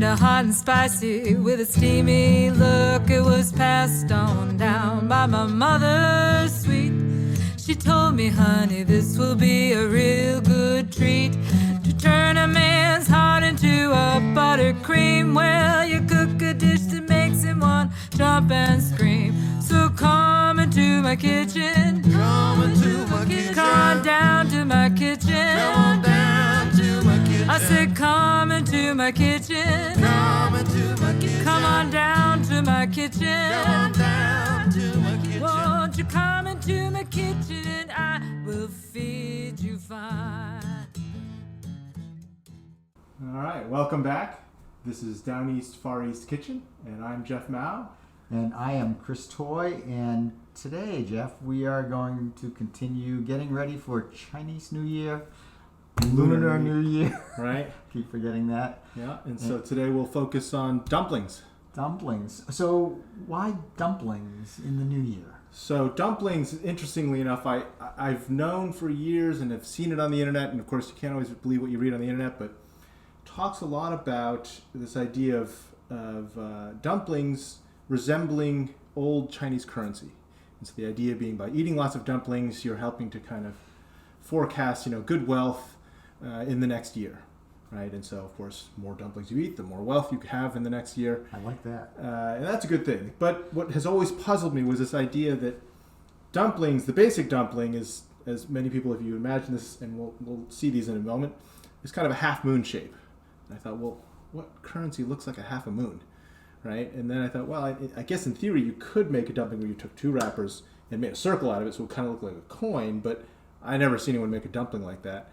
tender, hot and spicy, with a steamy look. It was passed on down by my mother, sweet. She told me, honey, this will be a real good treat, to turn a man's heart into a buttercream. Well, you cook a dish that makes him want jump and scream. So come into my kitchen, Come into my kitchen. come on down to my kitchen. Come on down to my kitchen. I said, come into my kitchen. Come into my kitchen. Come on down to my kitchen. Come on down to my kitchen. Won't you come into my kitchen and I will feed you fine. All right, welcome back. This is Down East Far East Kitchen, and I'm Jeff Mao. And I am Chris Toy, and today, Jeff, we are going to continue getting ready for Chinese New Year, Lunar New Year. Right? Keep forgetting that. Yeah, and so today we'll focus on dumplings. Dumplings. So why dumplings in the new year? So dumplings, interestingly enough, I've known for years and have seen it on the internet, and of course you can't always believe what you read on the internet, but talks a lot about this idea of dumplings resembling old Chinese currency. And so the idea being by eating lots of dumplings, you're helping to kind of forecast, good wealth in the next year, right? And so, of course, more dumplings you eat, the more wealth you have in the next year. I like that. And that's a good thing. But what has always puzzled me was this idea that dumplings, the basic dumpling is, as many people, if you imagine this, and we'll see these in a moment, is kind of a half moon shape. And I thought, well, what currency looks like a half a moon? Right? And then I thought, well, I guess in theory you could make a dumpling where you took two wrappers and made a circle out of it so it would kind of look like a coin, but I never seen anyone make a dumpling like that.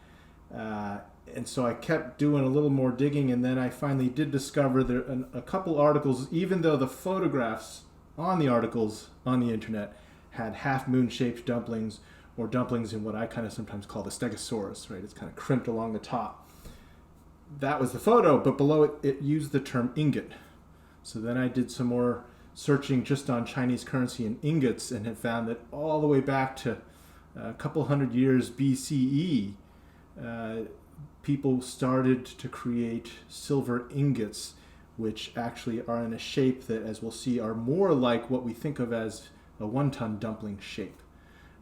And so I kept doing a little more digging, and then I finally did discover there a couple articles, even though the photographs on the articles on the internet had half moon shaped dumplings, or dumplings in what I kind of sometimes call the stegosaurus, right? It's kind of crimped along the top. That was the photo, but below it used the term ingot. So then I did some more searching just on Chinese currency and ingots, and had found that all the way back to a couple hundred years BCE, people started to create silver ingots, which actually are in a shape that, as we'll see, are more like what we think of as a one-ton dumpling shape.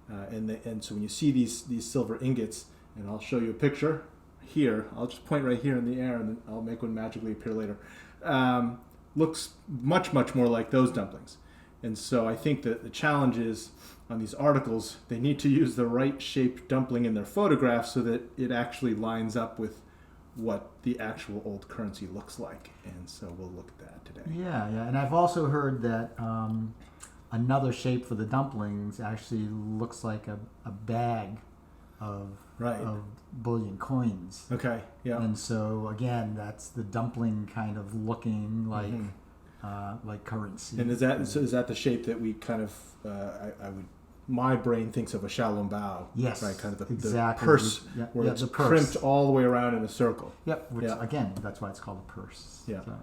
And so when you see these silver ingots, and I'll show you a picture here, I'll just point right here in the air, and then I'll make one magically appear later. Looks much, much more like those dumplings. And so I think that the challenge is, on these articles, they need to use the right shaped dumpling in their photographs so that it actually lines up with what the actual old currency looks like. And so we'll look at that today. Yeah. And I've also heard that another shape for the dumplings actually looks like a bag of bullion coins. Okay, yeah. And so again, that's the dumpling kind of looking like like currency. And is that the shape that we kind of my brain thinks of a Xiaolong bao? Yes, right, kind of the exactly. purse, where it's the purse. crimped all the way around in a circle. Yep. Which again, that's why it's called a purse. Yeah. So,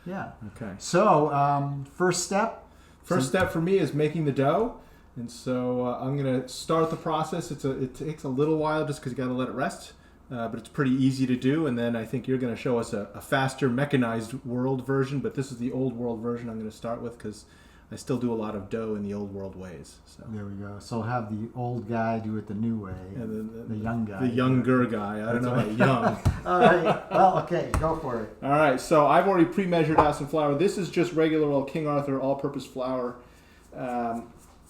Yeah. Okay. So first step. First step for me is making the dough. And so I'm going to start the process. It takes a little while just because you got to let it rest, but it's pretty easy to do. And then I think you're going to show us a faster mechanized world version, but this is the old world version I'm going to start with because I still do a lot of dough in the old world ways. So there we go. So I'll have the old guy do it the new way, and the young guy. The younger guy. I don't know about young. All right. Well, okay, go for it. All right. So I've already pre-measured out some flour. This is just regular old King Arthur all-purpose flour.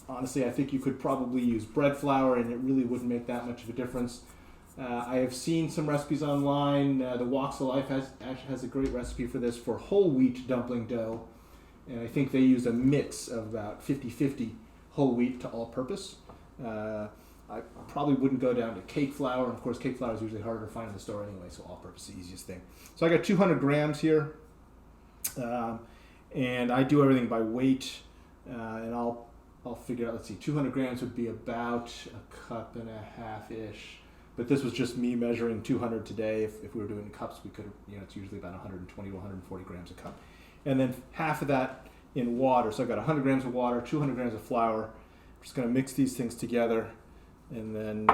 Honestly, I think you could probably use bread flour, and it really wouldn't make that much of a difference. I have seen some recipes online. The Walks of Life actually has a great recipe for this for whole wheat dumpling dough, and I think they used a mix of about 50-50 whole wheat to all-purpose. I probably wouldn't go down to cake flour, and of course cake flour is usually harder to find in the store anyway, so all-purpose is the easiest thing. So I got 200 grams here, and I do everything by weight, and I'll figure out, let's see, 200 grams would be about a cup and a half-ish. But this was just me measuring 200 today. If we were doing cups, we could, it's usually about 120 to 140 grams a cup. And then half of that in water. So I've got 100 grams of water, 200 grams of flour. I'm just going to mix these things together and then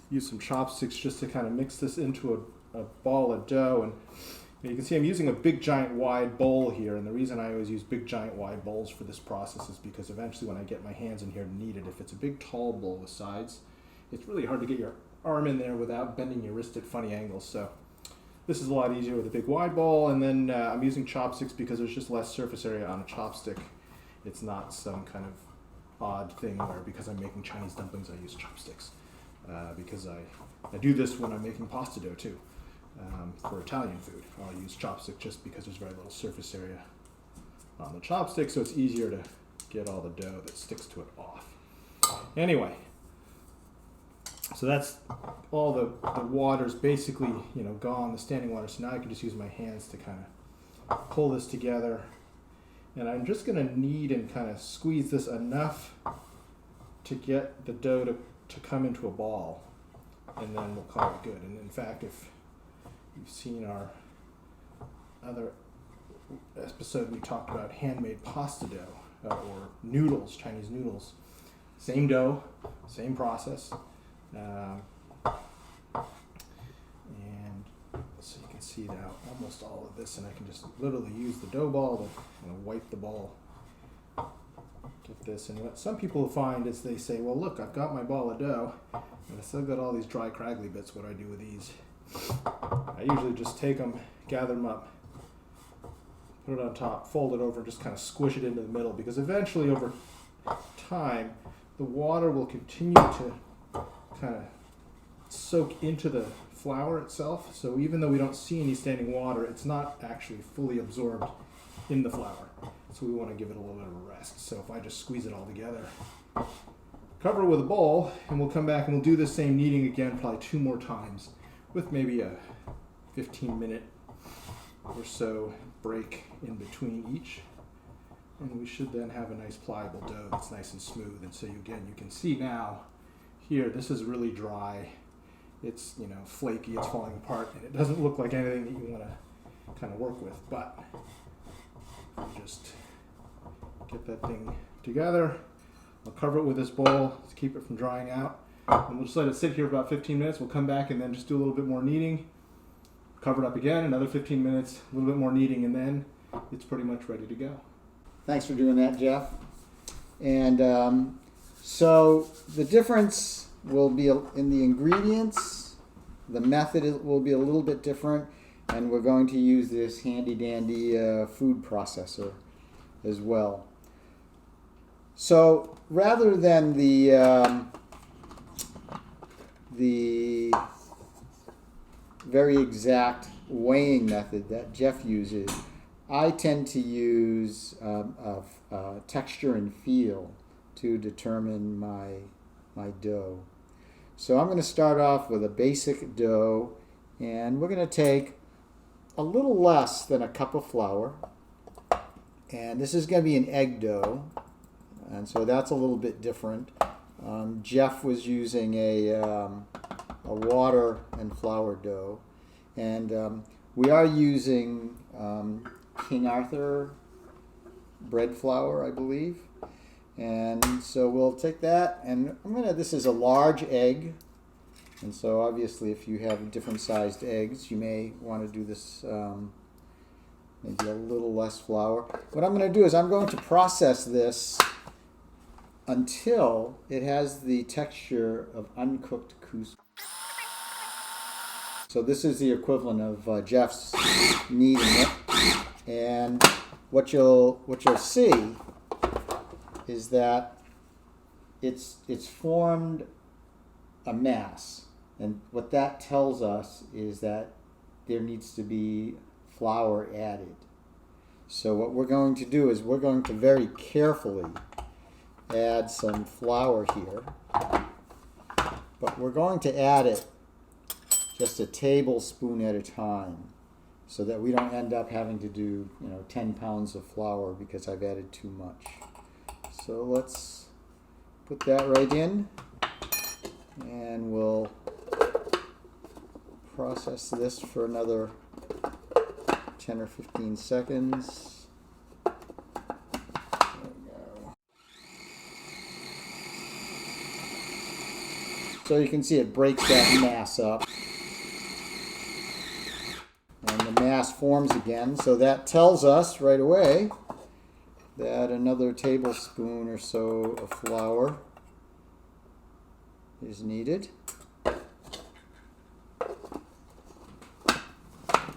use some chopsticks just to kind of mix this into a ball of dough. And You can see I'm using a big giant wide bowl here, and the reason I always use big giant wide bowls for this process is because eventually when I get my hands in here to knead it, if it's a big tall bowl with sides, it's really hard to get your arm in there without bending your wrist at funny angles. So this is a lot easier with a big wide bowl, and then I'm using chopsticks because there's just less surface area on a chopstick. It's not some kind of odd thing where because I'm making Chinese dumplings I use chopsticks. Because I do this when I'm making pasta dough too. For Italian food, I'll use chopstick just because there's very little surface area on the chopstick, so it's easier to get all the dough that sticks to it off. Anyway, so that's all the water's basically gone, the standing water. So now I can just use my hands to kind of pull this together, and I'm just going to knead and kind of squeeze this enough to get the dough to come into a ball, and then we'll call it good. And in fact, if you've seen our other episode, we talked about handmade pasta dough or noodles, Chinese noodles. Same dough, same process. And so you can see now almost all of this, and I can just literally use the dough ball to wipe the ball. Get this, and what some people find is they say, well look, I've got my ball of dough, and I still got all these dry craggly bits. What do I do with these? I usually just take them, gather them up, put it on top, fold it over, and just kind of squish it into the middle, because eventually over time the water will continue to kind of soak into the flour itself. So even though we don't see any standing water, it's not actually fully absorbed in the flour. So we want to give it a little bit of a rest. So if I just squeeze it all together, cover it with a bowl, and we'll come back and we'll do the same kneading again probably 2 more times, with maybe a 15-minute or so break in between each. And we should then have a nice pliable dough that's nice and smooth. And so you can see now here, this is really dry. It's flaky, it's falling apart, and it doesn't look like anything that you want to kind of work with. But just get that thing together. I'll cover it with this bowl to keep it from drying out. And we'll just let it sit here for about 15 minutes. We'll come back and then just do a little bit more kneading. Cover it up again, another 15 minutes, a little bit more kneading, and then it's pretty much ready to go. Thanks for doing that, Jeff. And so the difference will be in the ingredients. The method will be a little bit different, and we're going to use this handy-dandy food processor as well. So rather than the very exact weighing method that Jeff uses, I tend to use texture and feel to determine my dough. So I'm going to start off with a basic dough, and we're going to take a little less than a cup of flour, and this is going to be an egg dough, and so that's a little bit different. Jeff was using a water and flour dough, and we are using King Arthur bread flour, I believe. And so we'll take that, and this is a large egg, and so obviously if you have different sized eggs, you may want to do this maybe a little less flour. What I'm going to do is I'm going to process this until it has the texture of uncooked couscous. So this is the equivalent of Jeff's kneading it, and what you'll see is that it's formed a mass, and what that tells us is that there needs to be flour added. So what we're going to do is we're going to very carefully add some flour here, but we're going to add it just a tablespoon at a time, so that we don't end up having to do 10 pounds of flour because I've added too much. So let's put that right in, and we'll process this for another 10 or 15 seconds. There we go. So you can see it breaks that mass up. And the mass mass forms again. So that tells us right away that another tablespoon or so of flour is needed. There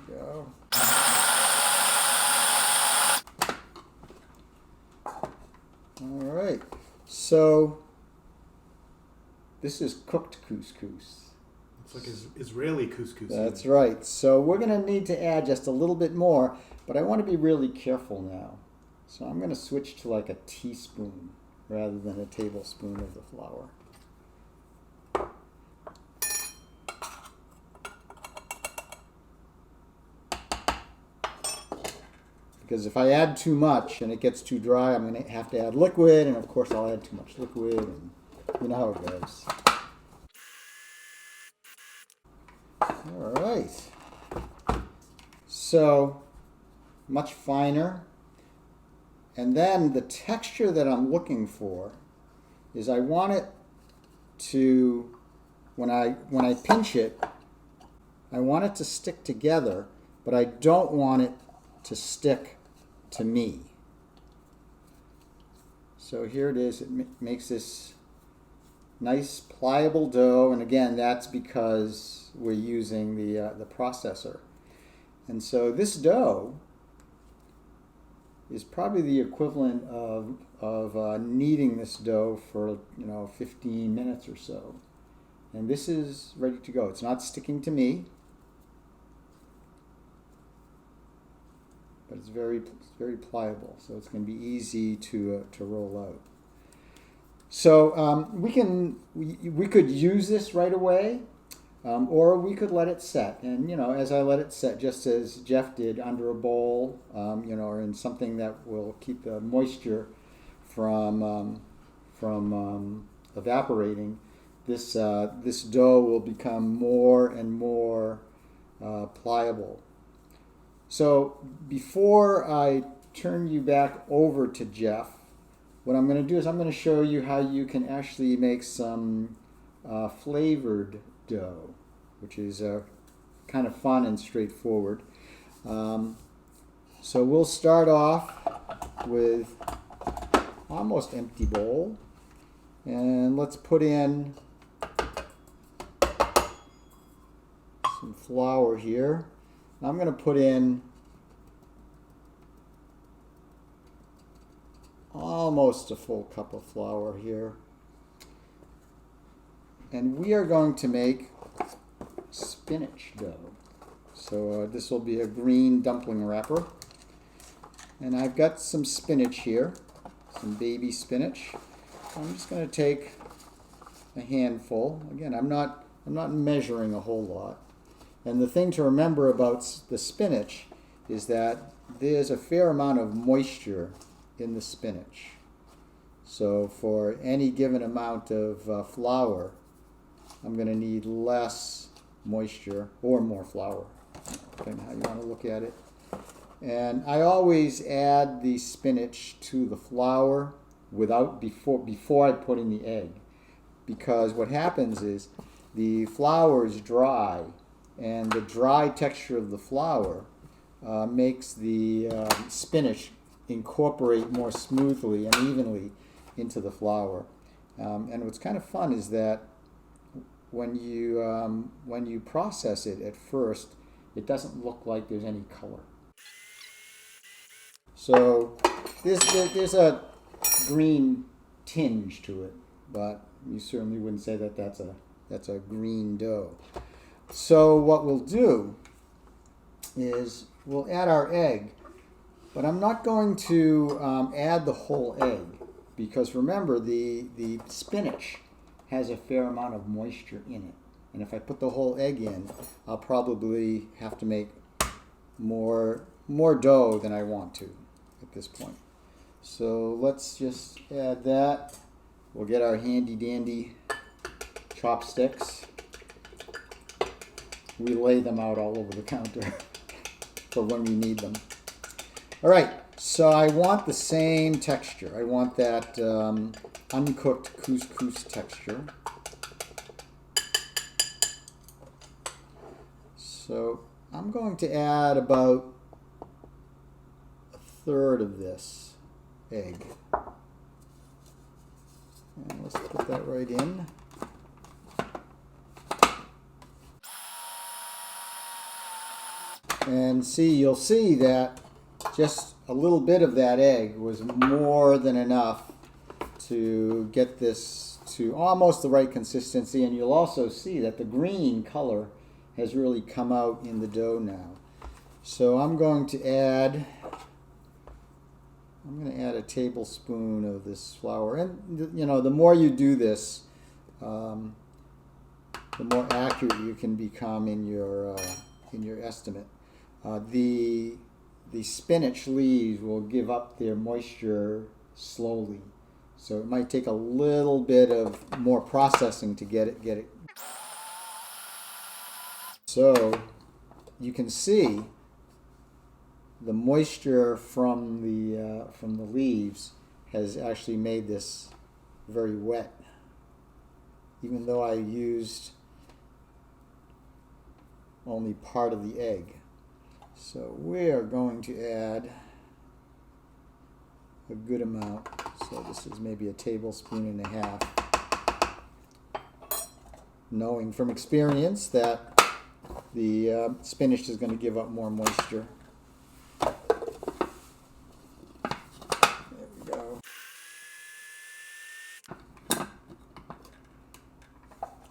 we go. All right, so this is cooked couscous. It's like Israeli couscous. That's right. So we're going to need to add just a little bit more, but I want to be really careful now. So I'm going to switch to like a teaspoon rather than a tablespoon of the flour. Because if I add too much and it gets too dry, I'm going to have to add liquid, and of course I'll add too much liquid, and you know how it goes. All right. So much finer. And then the texture that I'm looking for is I want it to, when I pinch it, I want it to stick together, but I don't want it to stick to me. So here it is. It makes this nice pliable dough, and again, that's because we're using the processor. And so this dough is probably the equivalent of kneading this dough for 15 minutes or so. And this is ready to go. It's not sticking to me, but it's very pliable, so it's going to be easy to roll out. So we could use this right away, or we could let it set. And as I let it set, just as Jeff did, under a bowl, or in something that will keep the moisture from evaporating, this dough will become more and more pliable. So before I turn you back over to Jeff, what I'm going to do is I'm going to show you how you can actually make some flavored dough, which is kind of fun and straightforward. So we'll start off with almost empty bowl, and let's put in some flour here. I'm going to put in almost a full cup of flour here. And we are going to make spinach dough. So this will be a green dumpling wrapper. And I've got some spinach here, some baby spinach. I'm just going to take a handful. Again, I'm not measuring a whole lot. And the thing to remember about the spinach is that there's a fair amount of moisture in the spinach. So for any given amount of flour, I'm going to need less moisture or more flour, depending on how you want to look at it. And I always add the spinach to the flour before I put in the egg, because what happens is the flour is dry, and the dry texture of the flour makes the spinach incorporate more smoothly and evenly into the flour. And what's kind of fun is that when you process it at first, it doesn't look like there's any color. So there's a green tinge to it, but you certainly wouldn't say that that's a green dough. So what we'll do is we'll add our egg, but I'm not going to add the whole egg, because remember the spinach has a fair amount of moisture in it. And if I put the whole egg in, I'll probably have to make more dough than I want to at this point. So let's just add that. We'll get our handy dandy chopsticks. We lay them out all over the counter for when we need them. All right, so I want the same texture. I want that uncooked couscous texture. So I'm going to add about a third of this egg. And let's put that right in. And you'll see that just a little bit of that egg was more than enough to get this to almost the right consistency. And you'll also see that the green color has really come out in the dough now. So I'm going to add a tablespoon of this flour. And you know, the more you do this, the more accurate you can become in your estimate. The spinach leaves will give up their moisture slowly, so it might take a little bit of more processing to get it. So you can see the moisture from the leaves has actually made this very wet, even though I used only part of the egg. So we are going to add a good amount. So this is maybe a tablespoon and a half, knowing from experience that the spinach is going to give up more moisture. There we go.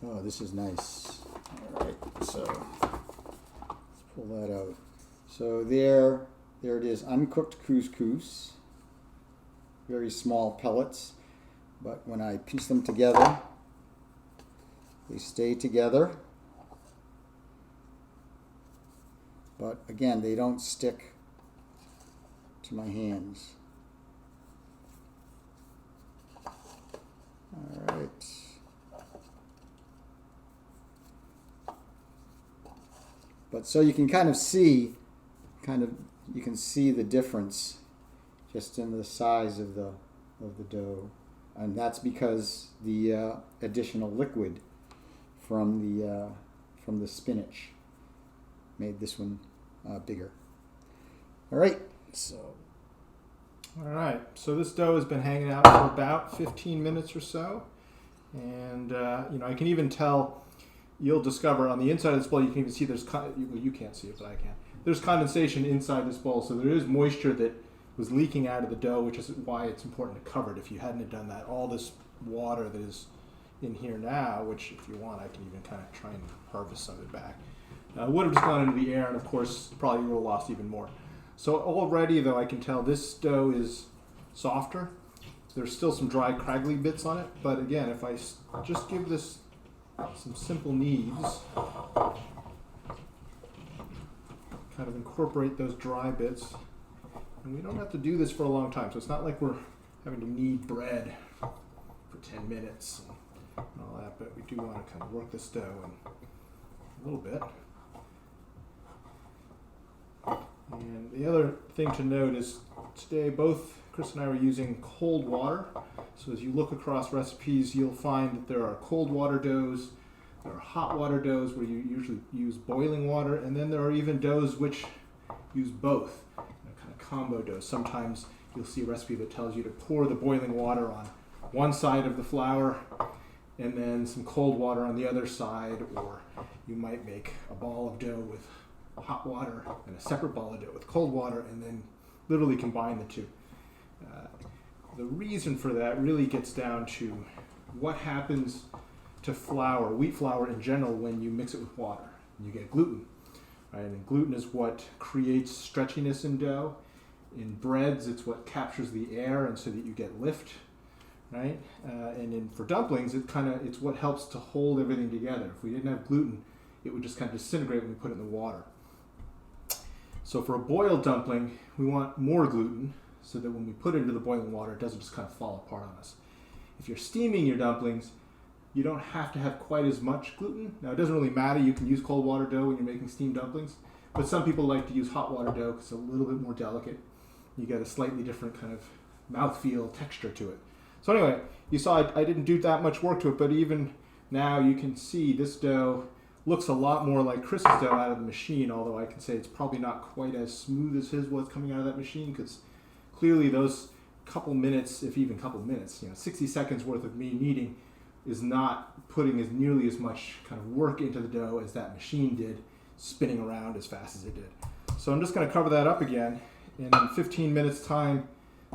Oh, this is nice. All right, so let's pull that out. So there it is, uncooked couscous, very small pellets, but when I piece them together, they stay together. But again, they don't stick to my hands. All right. But so you can kind of see the difference just in the size of the dough, and that's because the additional liquid from the spinach made this one bigger. All right, so this dough has been hanging out for about 15 minutes or so, and you know, I can even tell. You'll discover on the inside of this bowl, you can even see you can't see it, but I can. There's condensation inside this bowl, so there is moisture that was leaking out of the dough, which is why it's important to cover it. If you hadn't have done that, all this water that is in here now, which if you want, I can even kind of try and harvest some of it back, would have just gone into the air, and of course, probably would have lost even more. So already, though, I can tell this dough is softer. There's still some dry, craggly bits on it, but again, if I just give this some simple kneads, kind of incorporate those dry bits, and we don't have to do this for a long time, so it's not like we're having to knead bread for 10 minutes and all that, but we do want to kind of work this dough in a little bit. And the other thing to note is today both Chris and I were using cold water. So as you look across recipes, you'll find that there are cold water doughs, there are hot water doughs where you usually use boiling water, and then there are even doughs which use both, kind of combo doughs. Sometimes you'll see a recipe that tells you to pour the boiling water on one side of the flour and then some cold water on the other side, or you might make a ball of dough with hot water and a separate ball of dough with cold water, and then literally combine the two. The reason for that really gets down to what happens to flour, wheat flour in general, when you mix it with water. You get gluten, right? And gluten is what creates stretchiness in dough. In breads, it's what captures the air, and so that you get lift, right? For dumplings, it's what helps to hold everything together. If we didn't have gluten, it would just kind of disintegrate when we put it in the water. So for a boiled dumpling, we want more gluten, so that when we put it into the boiling water, it doesn't just kind of fall apart on us. If you're steaming your dumplings, you don't have to have quite as much gluten. Now, it doesn't really matter. You can use cold water dough when you're making steamed dumplings, but some people like to use hot water dough because it's a little bit more delicate. You get a slightly different kind of mouthfeel texture to it. So anyway, you saw I didn't do that much work to it, but even now you can see this dough looks a lot more like Chris's dough out of the machine, although I can say it's probably not quite as smooth as his was coming out of that machine, because clearly those couple minutes, if even couple minutes, 60 seconds worth of me kneading is not putting as nearly as much kind of work into the dough as that machine did, spinning around as fast as it did. So I'm just going to cover that up again, and in 15 minutes time,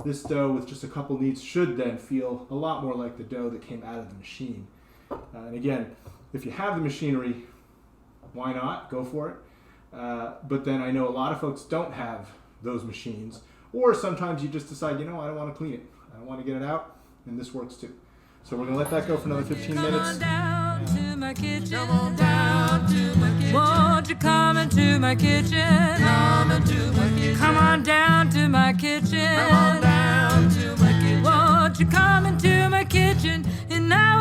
this dough with just a couple kneads should then feel a lot more like the dough that came out of the machine. And again, if you have the machinery, why not? Go for it. But then I know a lot of folks don't have those machines, or sometimes you just decide, I don't want to clean it. I don't want to get it out, and this works too. So we're going to let that go for another 15 Come minutes. on down to my kitchen. Come on down to my kitchen. Won't you come into my kitchen? Come into my kitchen. Come on down to my kitchen. Come on down to my kitchen. Won't you come into my kitchen? And I